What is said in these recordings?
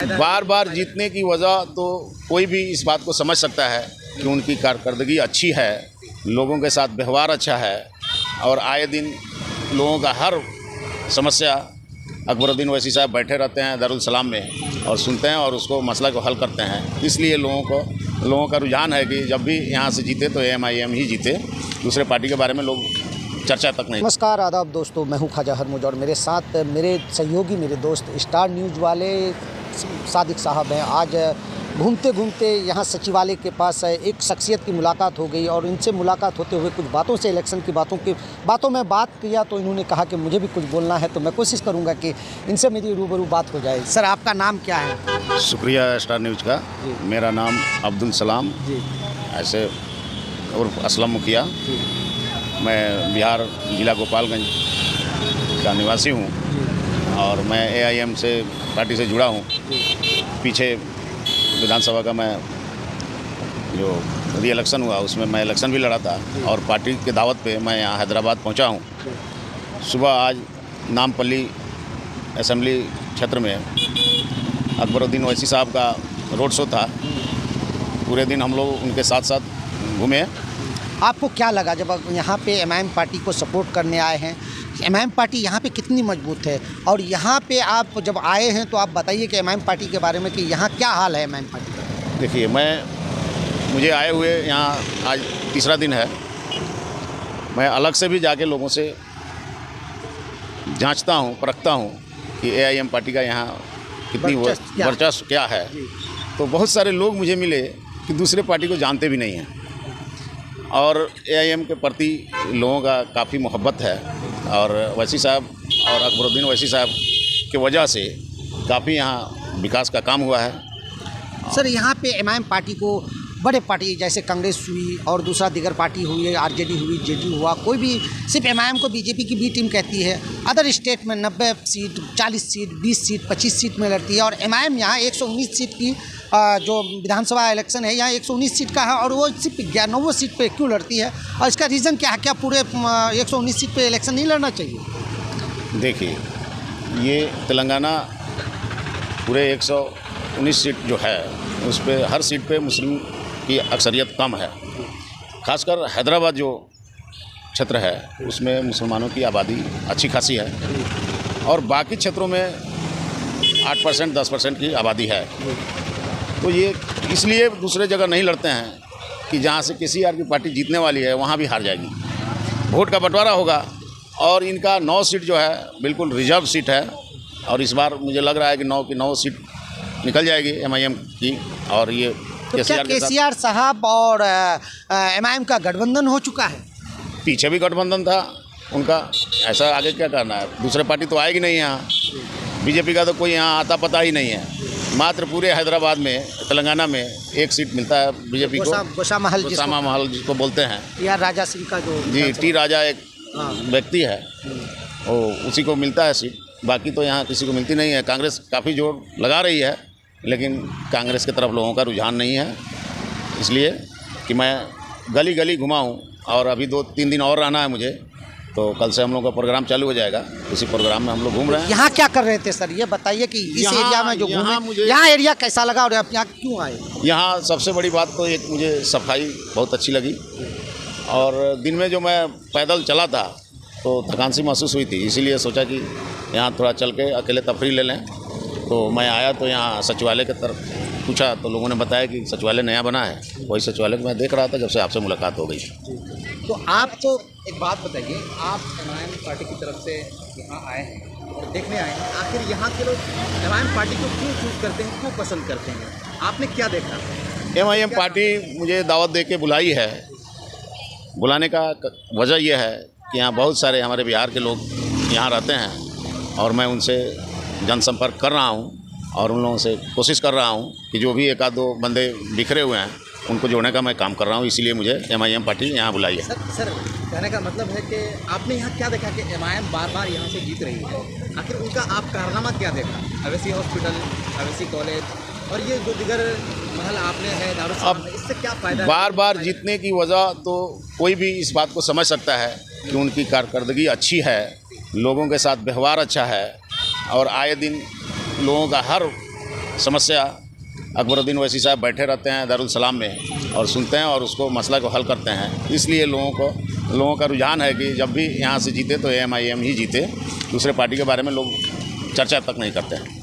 बार बार जीतने की वजह तो कोई भी इस बात को समझ सकता है कि उनकी कारकर्दगी अच्छी है, लोगों के साथ व्यवहार अच्छा है और आए दिन लोगों का हर समस्या अकबरुद्दीन ओवैसी साहब बैठे रहते हैं दारुल सलाम में और सुनते हैं और उसको मसला को हल करते हैं। इसलिए लोगों का रुझान है कि जब भी यहाँ से जीते तो AMIM ही जीते, दूसरे पार्टी के बारे में लोग चर्चा तक नहीं। नमस्कार आदाब दोस्तों, मैं हूं ख्वाजा हरमुज और मेरे साथ मेरे सहयोगी मेरे दोस्त स्टार न्यूज़ वाले सादिक साहब हैं। आज घूमते घूमते यहाँ सचिवालय के पास एक शख्सियत की मुलाकात हो गई और इनसे मुलाकात होते हुए कुछ बातों से इलेक्शन की बातों में बात किया तो इन्होंने कहा कि मुझे भी कुछ बोलना है, तो मैं कोशिश करूँगा कि इनसे मेरी रूबरू बात हो जाए। सर, आपका नाम क्या है? शुक्रिया स्टार न्यूज़ का। मेरा नाम अब्दुल सलाम जी, ऐसे उर्फ असलम मुखिया। मैं बिहार जिला गोपालगंज का निवासी हूँ और मैं AIM से पार्टी से जुड़ा हूँ। पीछे विधानसभा का मैं जो री इलेक्शन हुआ उसमें मैं इलेक्शन भी लड़ा था और पार्टी के दावत पे मैं यहाँ हैदराबाद पहुँचा हूँ। सुबह आज नामपल्ली असेंबली क्षेत्र में अकबरुद्दीन ओवैसी साहब का रोड शो था। पूरे दिन हम लोग उनके साथ साथ घूमे। आपको क्या लगा जब आप यहाँ पे MIM पार्टी को सपोर्ट करने आए हैं? MIM पार्टी यहाँ पे कितनी मजबूत है और यहाँ पे आप जब आए हैं तो आप बताइए कि MIM पार्टी के बारे में कि यहाँ क्या हाल है MIM पार्टी का? देखिए, मुझे आए हुए यहाँ आज तीसरा दिन है। मैं अलग से भी जाके लोगों से जांचता हूँ, परखता हूँ कि AIM पार्टी का यहाँ कितनी वर्चस्व क्या है। तो बहुत सारे लोग मुझे मिले कि दूसरे पार्टी को जानते भी नहीं हैं और AIM के प्रति लोगों का काफ़ी मोहब्बत है और ओवैसी साहब और अकबरुद्दीन ओवैसी साहब के वजह से काफ़ी यहाँ विकास का काम हुआ है। सर, यहाँ पे MIM पार्टी को बड़े पार्टी जैसे कांग्रेस हुई और दूसरा दिगर पार्टी हुई है, RJD हुई, JDU हुआ, कोई भी सिर्फ MIM को BJP की बी टीम कहती है। अदर स्टेट में 90 सीट, 40 सीट, 20 सीट, 25 सीट में लड़ती है और MIM यहाँ 119 सीट की जो विधानसभा इलेक्शन है यहाँ 119 सीट का है और वो सिर्फ 99 सीट पे क्यों लड़ती है और इसका रीज़न क्या है? क्या पूरे 119 सीट पे इलेक्शन नहीं लड़ना चाहिए? देखिए, ये तेलंगाना पूरे 119 सीट जो है उस पर हर सीट पे मुस्लिम की अक्सरियत कम है। खासकर हैदराबाद जो क्षेत्र है उसमें मुसलमानों की आबादी अच्छी खासी है और बाकी क्षेत्रों में 8% 10% की आबादी है। तो ये इसलिए दूसरे जगह नहीं लड़ते हैं कि जहाँ से KCR की पार्टी जीतने वाली है वहाँ भी हार जाएगी। वोट का बंटवारा होगा और इनका 9 सीट जो है बिल्कुल रिजर्व सीट है और इस बार मुझे लग रहा है कि 9 की 9 सीट निकल जाएगी MIM की। और ये तो क्या KCR साहब और MIM का गठबंधन हो चुका है? पीछे भी गठबंधन था उनका, ऐसा आगे क्या करना है? दूसरे पार्टी तो आएगी नहीं यहाँ। BJP का तो कोई यहाँ आता पता ही नहीं है। मात्र पूरे हैदराबाद में, तेलंगाना में 1 सीट मिलता है BJP को। गोसामा महल जिसको बोलते हैं, या राजा सिंह का जो जी T राजा एक व्यक्ति है, वो उसी को मिलता है सीट। बाकी तो यहाँ किसी को मिलती नहीं है। कांग्रेस काफ़ी जोर लगा रही है लेकिन कांग्रेस की तरफ लोगों का रुझान नहीं है। इसलिए कि मैं गली गली घुमा हूँ और अभी 2-3 दिन और रहना है मुझे, तो कल से हम लोग का प्रोग्राम चालू हो जाएगा। उसी प्रोग्राम में हम लोग घूम रहे हैं। यहाँ क्या कर रहे थे सर? ये बताइए कि इस एरिया में जो घूमे, यहाँ एरिया कैसा लगा और आप यहाँ क्यों आए? यहाँ सबसे बड़ी बात तो एक मुझे सफाई बहुत अच्छी लगी और दिन में जो मैं पैदल चला था तो थकान सी महसूस हुई थी, इसीलिए सोचा कि यहाँ थोड़ा चल के अकेले तफरी ले लें। तो मैं आया तो यहाँ सचिवालय की तरफ पूछा तो लोगों ने बताया कि सचिवालय नया बना है। वही सचिवालय को मैं देख रहा था जब से आपसे मुलाकात हो गई। तो आपको एक बात बताइए, आप MIM पार्टी की तरफ से यहाँ आए हैं और देखने आए हैं, आखिर यहाँ के लोग MIM पार्टी को क्यों चूज़ करते हैं, क्यों पसंद करते हैं? आपने क्या देखा? MIM पार्टी मुझे दावत दे के बुलाई है। बुलाने का वजह यह है कि यहाँ बहुत सारे हमारे बिहार के लोग यहाँ रहते हैं और मैं उनसे जनसंपर्क कर रहा हूँ और उन लोगों से कोशिश कर रहा हूँ कि जो भी 1-2 बंदे बिखरे हुए हैं उनको जोड़ने का मैं काम कर रहा हूँ। इसीलिए मुझे MIM पार्टी यहाँ बुलाई है। सर, कहने का मतलब है कि आपने यहाँ क्या देखा कि MIM बार बार यहाँ से जीत रही है? आखिर उनका आप कारनामा क्या देखा? अवैसी हॉस्पिटल, अवैसी कॉलेज और ये जो दिगर महल आपने है दारुल सलाम, इससे क्या फ़ायदा? बार बार जीतने की वजह तो कोई भी इस बात को समझ सकता है कि उनकी कारकर्दगी अच्छी है, लोगों के साथ व्यवहार अच्छा है और आए दिन लोगों का हर समस्या अकबरुद्दीन ओवैसी साहब बैठे रहते हैं दारुल सलाम में और सुनते हैं और उसको मसला को हल करते हैं। इसलिए लोगों का रुझान है कि जब भी यहाँ से जीते तो AMIM ही जीते, दूसरे पार्टी के बारे में लोग चर्चा तक नहीं करते हैं।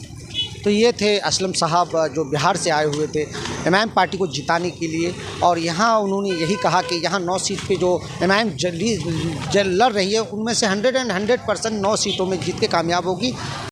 तो ये थे असलम साहब जो बिहार से आए हुए थे MIM पार्टी को जिताने के लिए, और यहाँ उन्होंने यही कहा कि यहाँ 9 सीट पे जो MIM लड़ रही है उनमें से 100% 9 सीटों में जीत के कामयाब होगी।